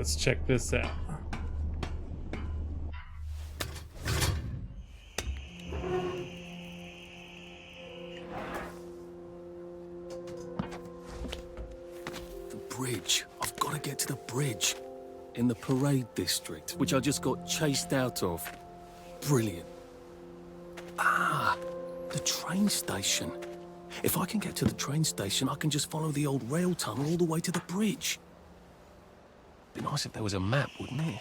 let's check this out. The bridge. I've got to get to the bridge. In the parade district, which I just got chased out of. Brilliant. Ah, the train station. If I can get to the train station, I can just follow the old rail tunnel all the way to the bridge. Be nice if there was a map, wouldn't it?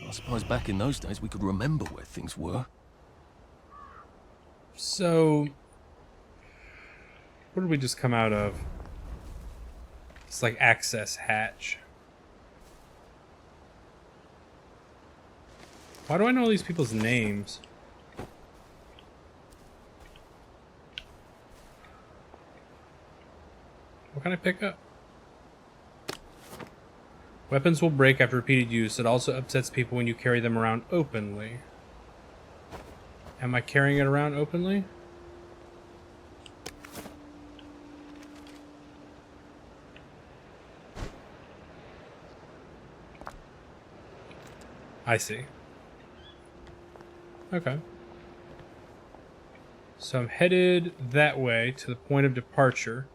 I suppose back in those days we could remember where things were. So, what did we just come out of? It's like access hatch. Why do I know all these people's names? What can I pick up? Weapons will break after repeated use. It also upsets people when you carry them around openly. Am I carrying it around openly? I see. Okay. So I'm headed that way to the point of departure.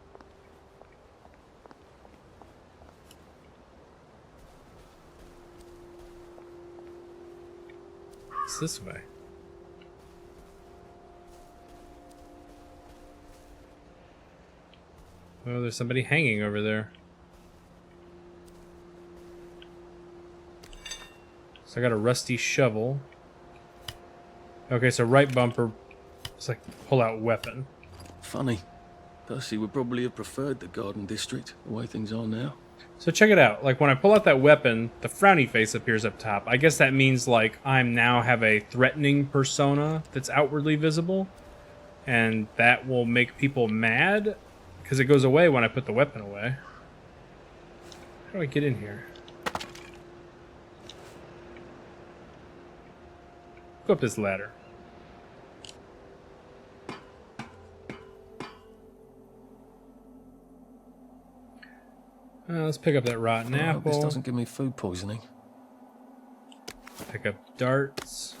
It's this way. Oh, there's somebody hanging over there. So I got a rusty shovel. Okay, so right bumper. It's like pull-out weapon. Funny. Percy would probably have preferred the garden district, the way things are now. So check it out. Like when I pull out that weapon, the frowny face appears up top. I guess that means like I'm now have a threatening persona that's outwardly visible. And that will make people mad because it goes away when I put the weapon away. How do I get in here? Go up this ladder. Let's pick up that rotten apple. This doesn't give me food poisoning. Pick up darts.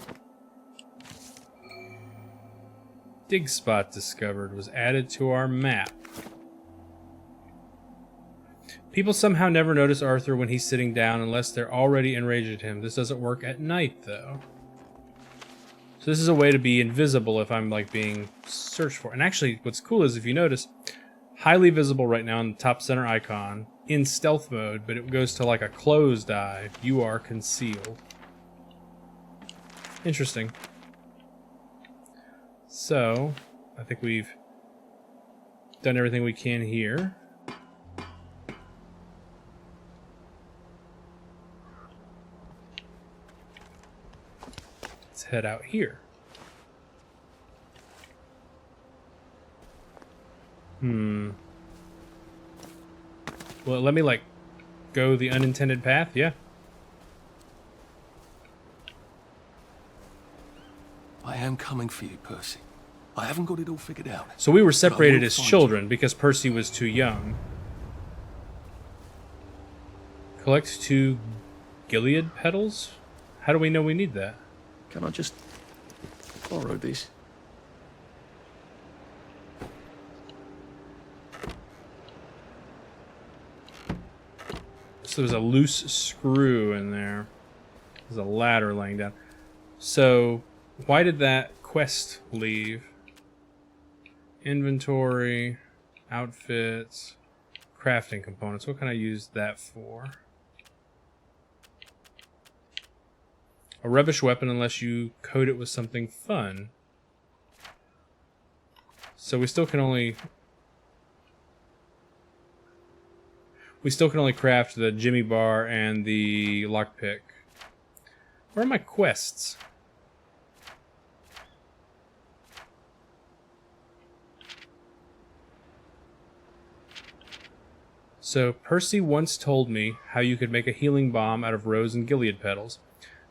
Dig spot discovered was added to our map. People somehow never notice Arthur when he's sitting down unless they're already enraged at him. This doesn't work at night, though. So this is a way to be invisible if I'm like being searched for. And actually, what's cool is if you notice, highly visible right now in the top center icon, in stealth mode, but it goes to like a closed eye. You are concealed. Interesting. So, I think we've done everything we can here. Let's head out here. Well, let me, like, go the unintended path? Yeah. I am coming for you, Percy. I haven't got it all figured out. So we were separated as children because Percy was too young. Collect 2 Gilead petals? How do we know we need that? Can I just borrow these? So there's a loose screw in there. There's a ladder laying down. So why did that quest leave? Inventory, outfits, crafting components. What can I use that for? A rubbish weapon unless you coat it with something fun. So we still can only craft the Jimmy bar and the lockpick. Where are my quests? So Percy once told me how you could make a healing balm out of rose and Gilead petals.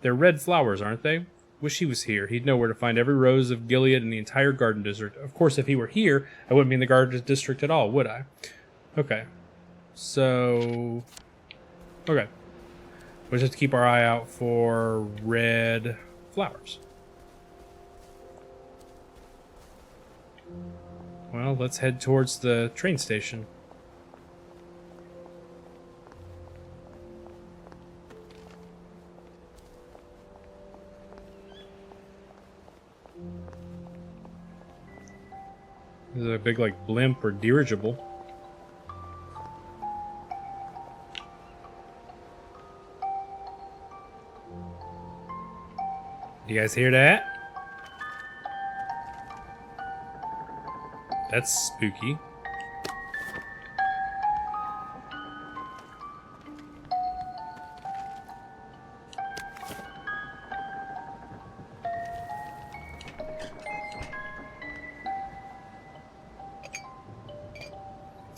They're red flowers, aren't they? Wish he was here. He'd know where to find every rose of Gilead in the entire garden district. Of course, if he were here, I wouldn't be in the garden district at all, would I? Okay. So... okay. We just have to keep our eye out for red flowers. Well, let's head towards the train station. This is a big, like, blimp or dirigible. You guys hear that? That's spooky.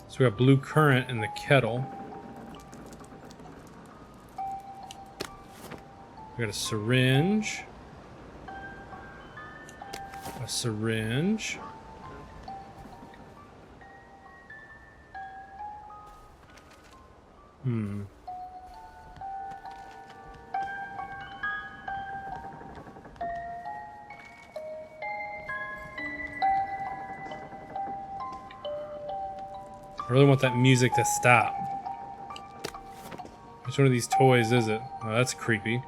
So we got blue currant in the kettle. We got a syringe. A syringe. I really want that music to stop. Which one of these toys is it? Oh, that's creepy.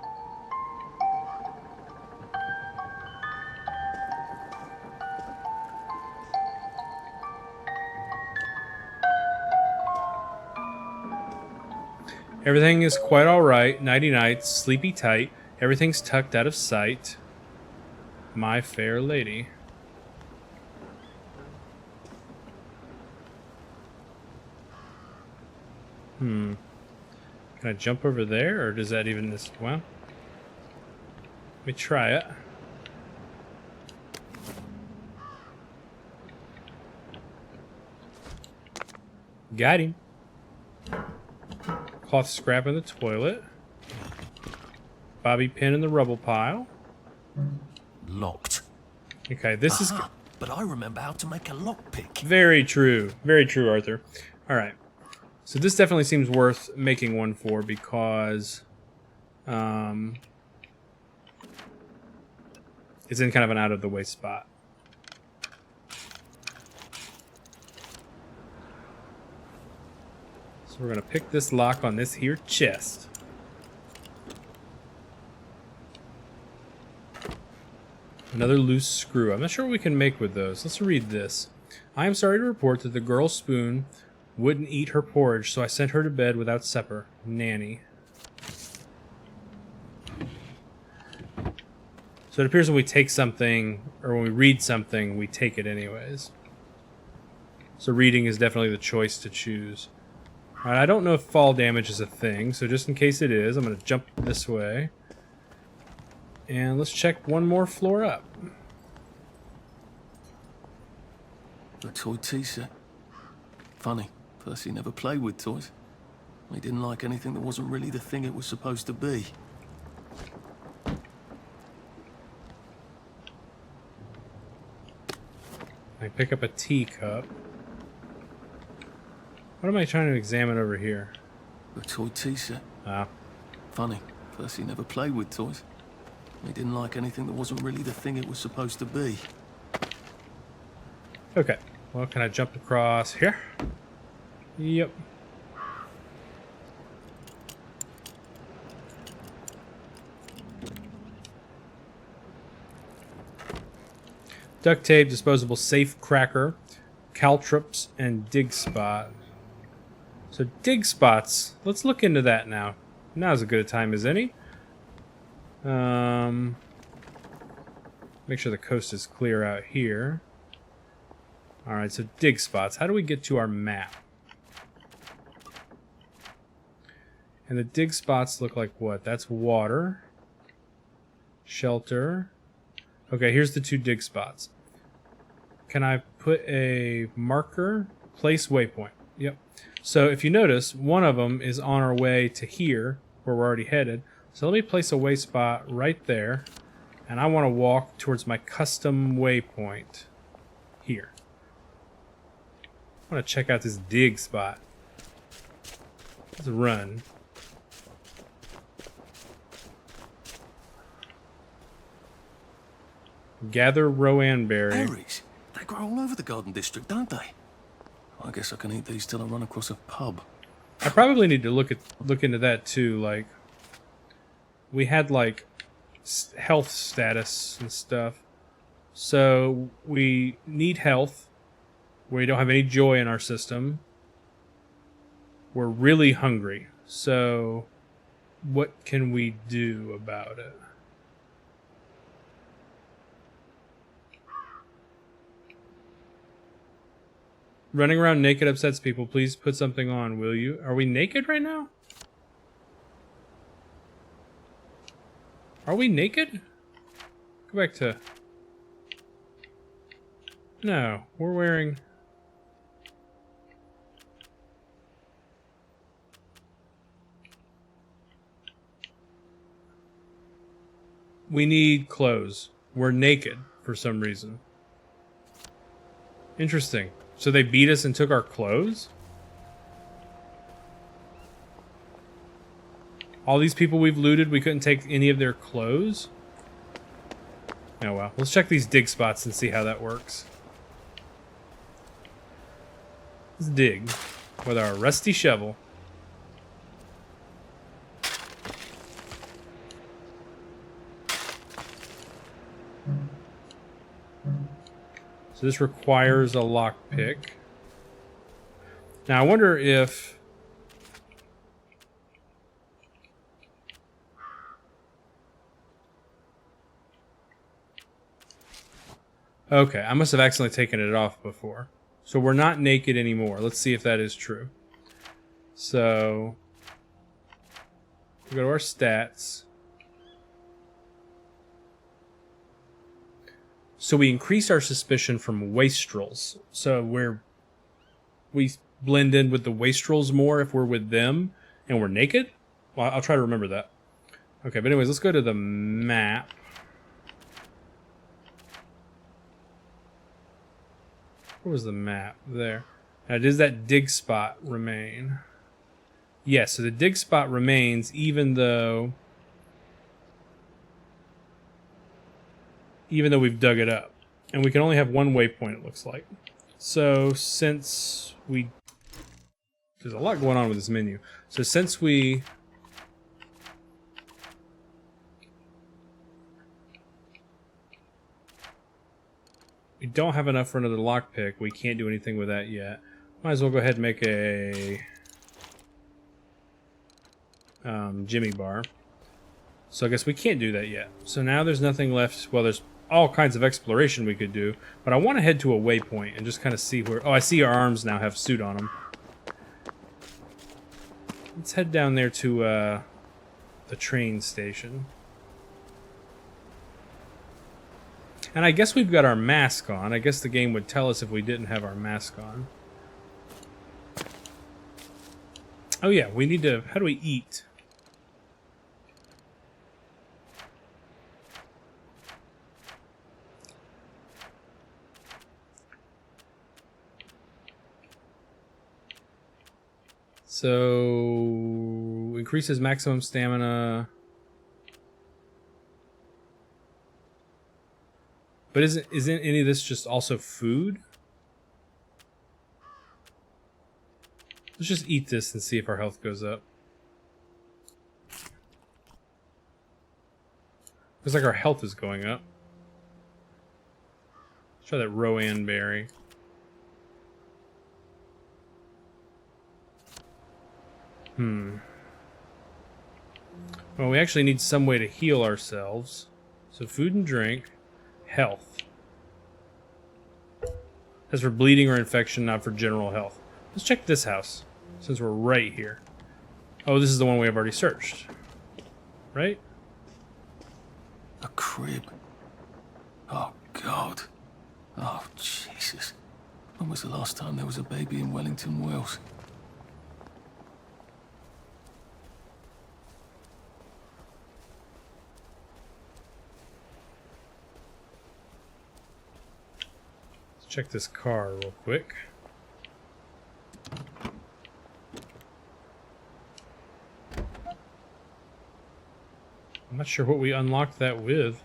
Everything is quite alright. Nighty night, sleepy tight. Everything's tucked out of sight. My fair lady. Can I jump over there, or does that even this? Well, let me try it. Got him. Cloth scrap in the toilet. Bobby pin in the rubble pile. Locked. Okay, this is But I remember how to make a lockpick. very true. Very true, Arthur. All right. So this definitely seems worth making one for because it's in kind of an out-of-the-way spot. So we're going to pick this lock on this here chest. Another loose screw. I'm not sure what we can make with those. Let's read this. I am sorry to report that the girl Spoon wouldn't eat her porridge, so I sent her to bed without supper. Nanny. So it appears when we take something, or when we read something, we take it anyways. So reading is definitely the choice to choose. Alright, I don't know if fall damage is a thing, so just in case it is, I'm going to jump this way. And let's check one more floor up. A toy tea set. Funny, Percy never played with toys. He didn't like anything that wasn't really the thing it was supposed to be. I pick up a teacup. What am I trying to examine over here? A toy tea set. Ah. Funny, Percy never played with toys. He didn't like anything that wasn't really the thing it was supposed to be. Okay. Well, can I jump across here? Yep. Duct tape, disposable safe cracker, caltrops, and dig spot. So dig spots, let's look into that now. Now's as good a time as any. Make sure the coast is clear out here. Alright, so dig spots. How do we get to our map? And the dig spots look like what? That's water. Shelter. Okay, here's the two dig spots. Can I put a marker? Place waypoint. Yep. So if you notice, one of them is on our way to here, where we're already headed. So let me place a way spot right there. And I want to walk towards my custom waypoint here. I want to check out this dig spot. Let's run. Gather Rowan berry. Berries? They grow all over the Garden District, don't they? I guess I can eat these till I run across a pub. I probably need to look into that too. Like, we had like health status and stuff. So we need health. We don't have any joy in our system. We're really hungry. So what can we do about it? Running around naked upsets people. Please put something on, will you? Are we naked right now? Are we naked? Go back to... No, we're wearing... We need clothes. We're naked for some reason. Interesting. So they beat us and took our clothes? All these people we've looted, we couldn't take any of their clothes? Oh well. Let's check these dig spots and see how that works. Let's dig with our rusty shovel. So this requires a lockpick. Now I wonder if... Okay, I must have accidentally taken it off before. So we're not naked anymore. Let's see if that is true. So... we go to our stats. So we increase our suspicion from wastrels. So we blend in with the wastrels more if we're with them and we're naked? Well, I'll try to remember that. Okay, but anyways, let's go to the map. Where was the map? There. Now, does that dig spot remain? Yes, so the dig spot remains even though we've dug it up. And we can only have one waypoint, it looks like. So since we... there's a lot going on with this menu. So since we... don't have enough for another lockpick, we can't do anything with that yet. Might as well go ahead and make a... Jimmy bar. So I guess we can't do that yet. So now there's nothing left. Well, there's all kinds of exploration we could do, but I want to head to a waypoint and just kind of see where... oh, I see our arms now have suit on them. Let's head down there to the train station. And I guess we've got our mask on. I guess the game would tell us if we didn't have our mask on. Oh yeah, we need to... how do we eat? So, increases maximum stamina. But isn't any of this just also food? Let's just eat this and see if our health goes up. Looks like our health is going up. Let's try that Rowan berry. Well, we actually need some way to heal ourselves. So food and drink, health. That's for bleeding or infection, not for general health. Let's check this house, since we're right here. Oh, this is the one we have already searched. Right? A crib. Oh, God. Oh, Jesus. When was the last time there was a baby in Wellington Wells? Check this car real quick. I'm not sure what we unlocked that with.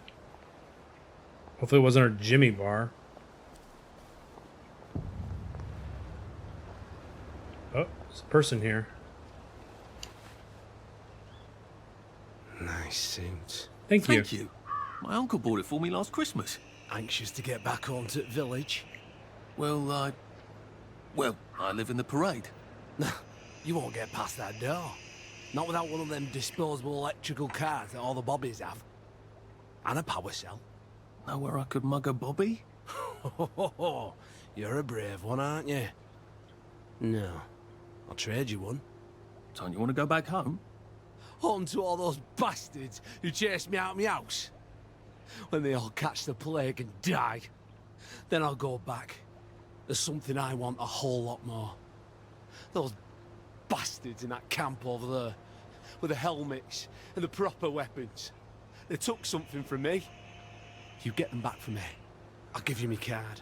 Hopefully it wasn't our Jimmy bar. Oh, there's a person here. Nice suit. Thank you. Thank you. My uncle bought it for me last Christmas. Anxious to get back home to the village? Well, I live in the parade. You won't get past that door. Not without one of them disposable electrical cars that all the bobbies have. And a power cell. Know where I could mug a bobby? You're a brave one, aren't you? No. I'll trade you one. Don't you want to go back home? Home to all those bastards who chased me out of my house. When they all catch the plague and die. Then I'll go back. There's something I want a whole lot more. Those bastards in that camp over there. With the helmets and the proper weapons. They took something from me. You get them back for me. I'll give you my card.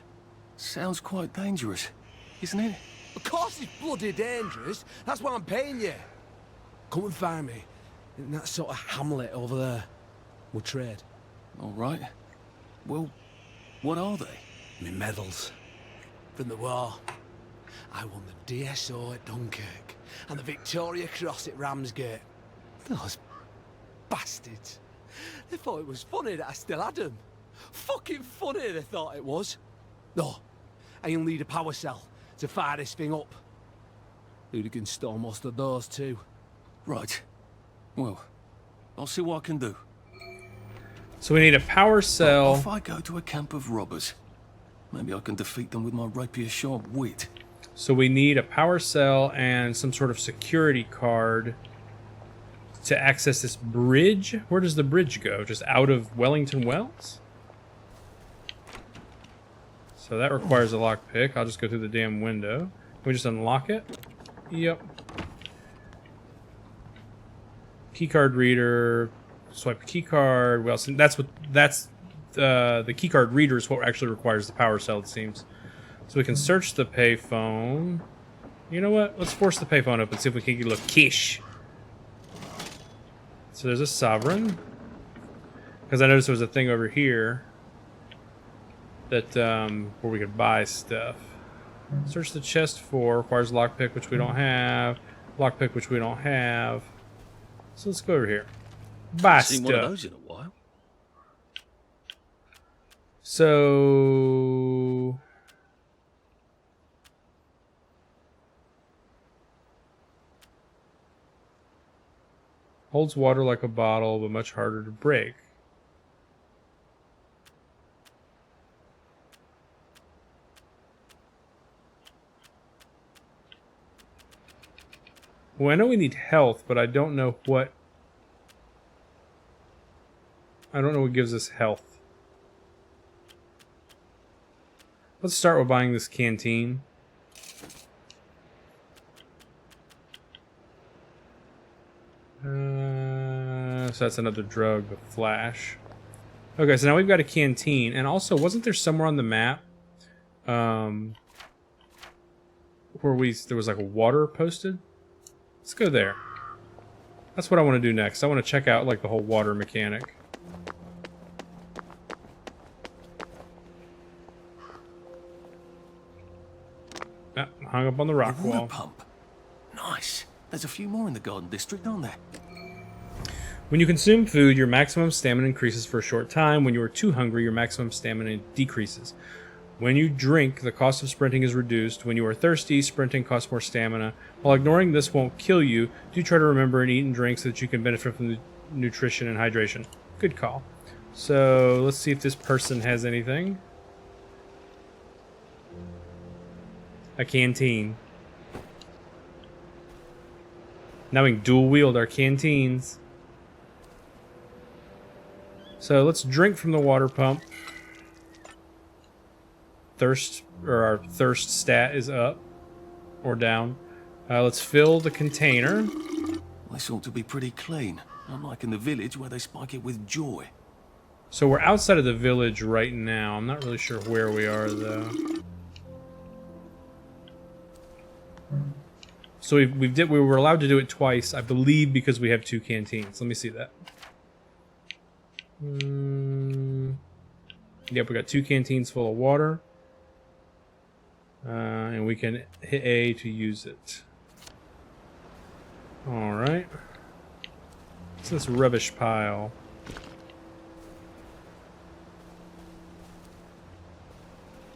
Sounds quite dangerous, isn't it? Of course it's bloody dangerous. That's why I'm paying you. Come and find me in that sort of hamlet over there. We'll trade. All right. Well, what are they? Me medals. From the war. I won the DSO at Dunkirk and the Victoria Cross at Ramsgate. Those bastards. They thought it was funny that I still had them. Fucking funny they thought it was. No, I only need a power cell to fire this thing up. Hooligans stole most of those too. Right. Well, I'll see what I can do. So we need a power cell. If I go to a camp of robbers, maybe I can defeat them with my rapier-sharp wit. So we need a power cell and some sort of security card to access this bridge. Where does the bridge go? Just out of Wellington Wells? So that requires a lockpick. I'll just go through the damn window. Can we just unlock it? Yep. Keycard reader. Swipe key card. Well, so that's the key card reader is what actually requires the power cell, it seems. So we can search the payphone. You know what? Let's force the payphone up and see if we can get a little quiche. So there's a sovereign. Because I noticed there was a thing over here that where we could buy stuff. Search the chest for requires lockpick, which we don't have. Lockpick, which we don't have. So let's go over here. Buy Seen one of stuff. those in a while. So holds water like a bottle, but much harder to break. Well, I know we need health, but I don't know what. I don't know what gives us health. Let's start with buying this canteen. So that's another drug, the flash. Okay, so now we've got a canteen, and also, wasn't there somewhere on the map, where there was like a water posted? Let's go there. That's what I want to do next. I want to check out like the whole water mechanic. Ah, hung up on the rock A water wall. pump. Nice. There's a few more in the Garden District, aren't there? When you consume food, your maximum stamina increases for a short time. When you are too hungry, your maximum stamina decreases. When you drink, the cost of sprinting is reduced. When you are thirsty, sprinting costs more stamina. While ignoring this won't kill you, do try to remember and eat and drink so that you can benefit from the nutrition and hydration. Good call. So let's see if this person has anything. A canteen. Now we can dual wield our canteens. So let's drink from the water pump. Our thirst stat is up or down. Let's fill the container. This ought to be pretty clean, unlike in the village where they spike it with joy. So we're outside of the village right now. I'm not really sure where we are though. So we were allowed to do it twice, I believe, because we have two canteens. Let me see that. Yep, we got 2 canteens full of water. And we can hit A to use it. Alright. What's this rubbish pile?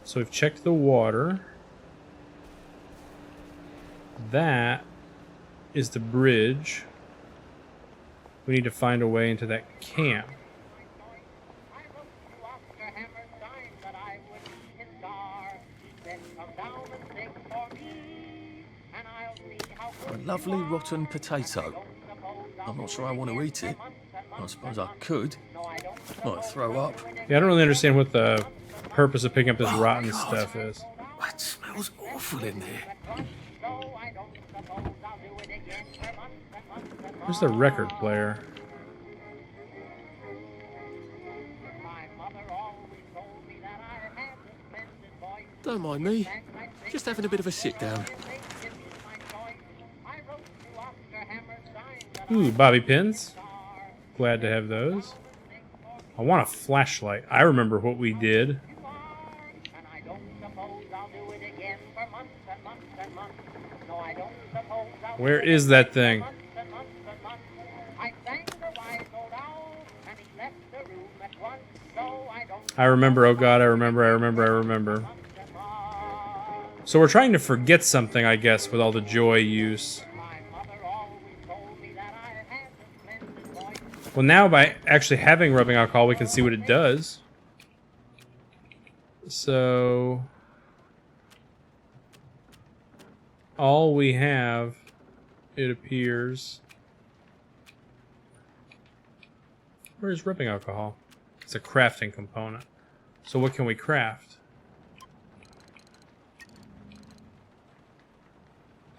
So we've checked the water. That is the bridge. We need to find a way into that camp. A lovely rotten potato. I'm not sure I want to eat it. I suppose I could. Might throw up. Yeah, I don't really understand what the purpose of picking up this rotten God. stuff is. That smells awful in there. Where's the record player? Don't mind me. Just having a bit of a sit down. Ooh, bobby pins. Glad to have those. I want a flashlight. I remember what we did. Where is that thing? I remember, oh god, I remember. So we're trying to forget something, I guess, with all the joy use. Well, now by actually having rubbing alcohol, we can see what it does. So all we have, it appears... Where's rubbing alcohol? It's a crafting component. So what can we craft?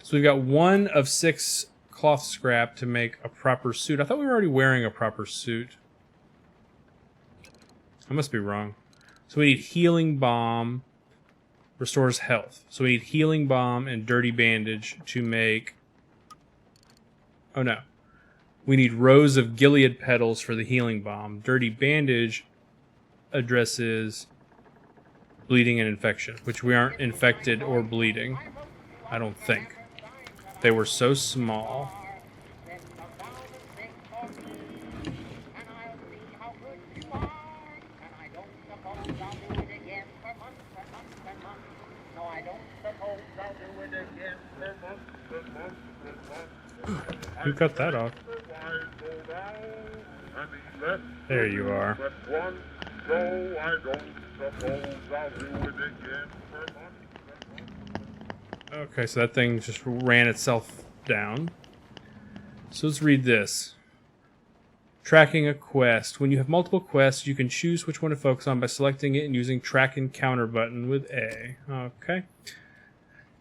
So we've got 1 of 6 cloth scrap to make a proper suit. I thought we were already wearing a proper suit. I must be wrong. So we need healing balm, restores health. So we need healing balm and dirty bandage to make... Oh no. We need rows of Gilead petals for the healing balm. Dirty bandage addresses bleeding and infection, which we aren't infected or bleeding. I don't think. They were so small. Who cut that off? There you are. Okay, so that thing just ran itself down. So let's read this. Tracking a quest. When you have multiple quests, you can choose which one to focus on by selecting it and using track and counter button with A. Okay.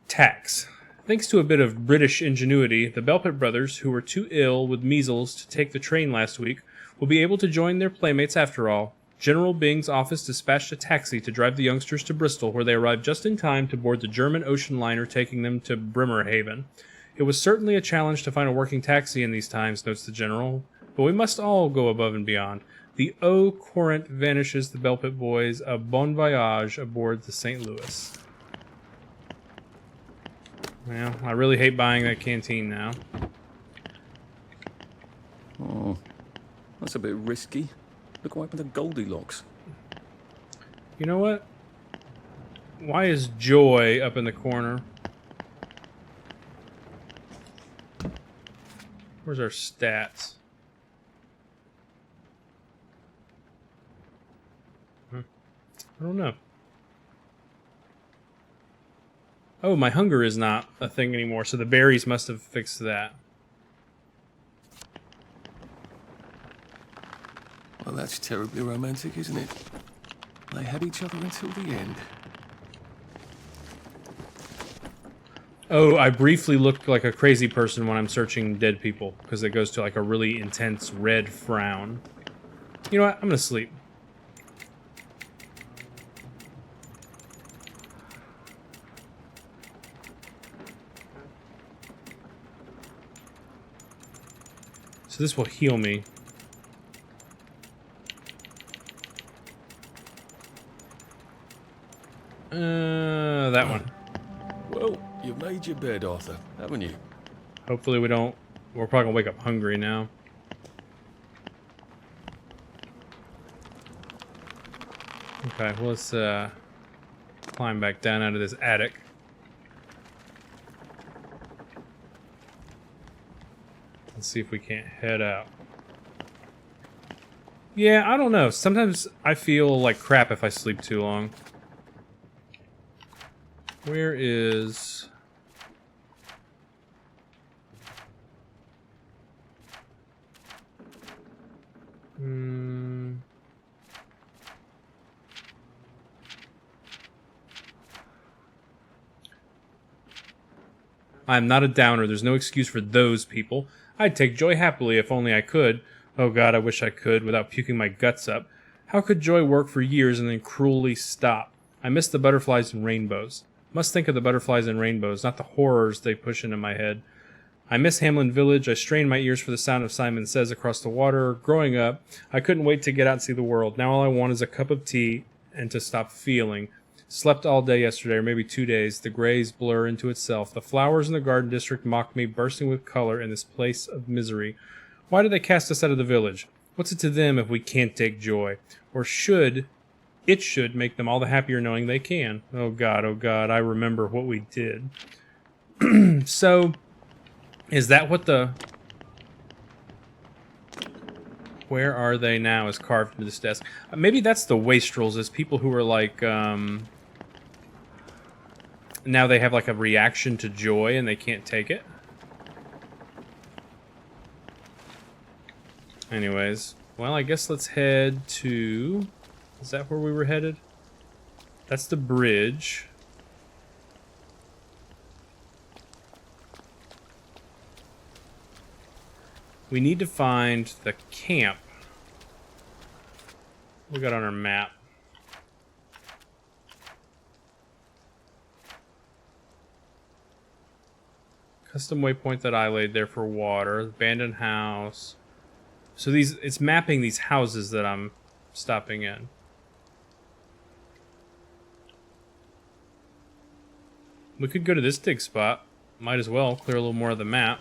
Tax. Thanks to a bit of British ingenuity, the Belpit brothers, who were too ill with measles to take the train last week, will be able to join their playmates after all. General Bing's office dispatched a taxi to drive the youngsters to Bristol, where they arrived just in time to board the German ocean liner taking them to Bremerhaven. It was certainly a challenge to find a working taxi in these times, notes the General, but we must all go above and beyond. The Eau Courant vanishes the Belpit boys a bon voyage aboard the St. Louis. Well, I really hate buying that canteen now. Oh, that's a bit risky. Look what happened to Goldilocks. You know what? Why is Joy up in the corner? Where's our stats? I don't know. Oh, my hunger is not a thing anymore, so the berries must have fixed that. Well, that's terribly romantic, isn't it? They had each other until the end. Oh, I briefly look like a crazy person when I'm searching dead people, because it goes to like a really intense red frown. You know what? I'm gonna sleep. So this will heal me. That one. Well, you've made your bed, Arthur, haven't you? Hopefully we don't... We're probably gonna wake up hungry now. Okay, well, let's climb back down out of this attic. Let's see if we can't head out. Yeah, I don't know. Sometimes I feel like crap if I sleep too long. Where is... I'm not a downer. There's no excuse for those people. I'd take joy happily if only I could. Oh God, I wish I could, without puking my guts up. How could joy work for years and then cruelly stop? I miss the butterflies and rainbows. Must think of the butterflies and rainbows, not the horrors they push into my head. I miss Hamlin Village. I strain my ears for the sound of Simon Says across the water. Growing up, I couldn't wait to get out and see the world. Now all I want is a cup of tea and to stop feeling. Slept all day yesterday, or maybe 2 days. The grays blur into itself. The flowers in the garden district mock me, bursting with color in this place of misery. Why do they cast us out of the village? What's it to them if we can't take joy? Or it should make them all the happier knowing they can. Oh God, I remember what we did. So, is that what the... Where are they now is carved into this desk. Maybe that's the wastrels, as people who are like, now they have like a reaction to joy and they can't take it. Anyways, well, I guess let's head to... Is that where we were headed? That's the bridge. We need to find the camp. We got on our map. Custom waypoint that I laid there for water. Abandoned house. So it's mapping these houses that I'm stopping in. We could go to this dig spot. Might as well clear a little more of the map.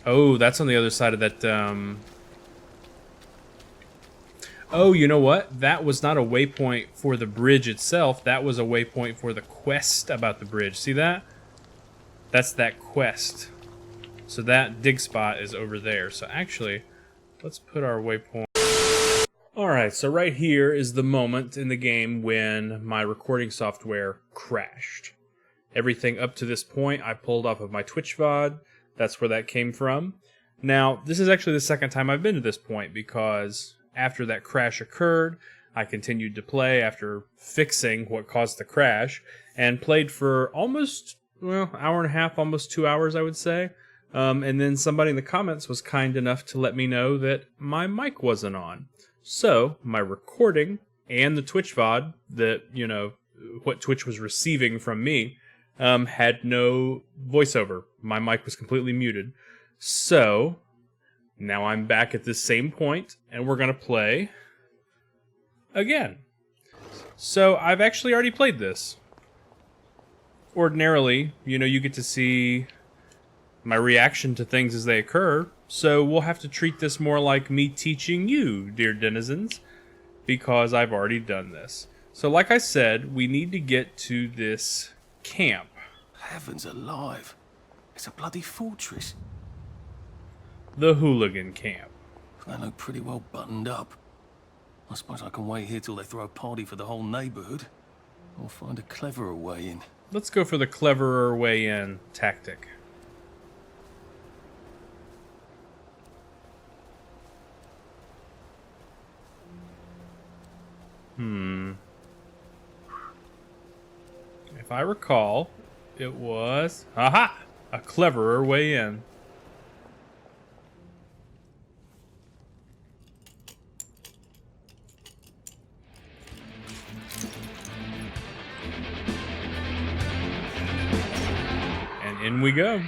Oh, that's on the other side of that, Oh, you know what? That was not a waypoint for the bridge itself. That was a waypoint for the quest about the bridge. See that? That's that quest. So that dig spot is over there. So actually, let's put our waypoint... Alright, so right here is the moment in the game when my recording software crashed. Everything up to this point I pulled off of my Twitch VOD. That's where that came from. Now, this is actually the second time I've been to this point, because after that crash occurred, I continued to play after fixing what caused the crash, and played for almost, well, hour and a half, almost 2 hours, I would say. And then somebody in the comments was kind enough to let me know that my mic wasn't on. So, my recording and the Twitch VOD that, you know, what Twitch was receiving from me, had no voiceover. My mic was completely muted. So, now I'm back at this same point, and we're going to play again. So, I've actually already played this. Ordinarily, you know, you get to see my reaction to things as they occur, so we'll have to treat this more like me teaching you, dear denizens, because I've already done this. So, like I said, we need to get to this camp. Heavens alive. It's a bloody fortress. The hooligan camp. They look pretty well buttoned up. I suppose I can wait here till they throw a party for the whole neighborhood. Or find a cleverer way in. Let's go for the cleverer way in tactic. If I recall, it was... Aha! A cleverer way in. And in we go.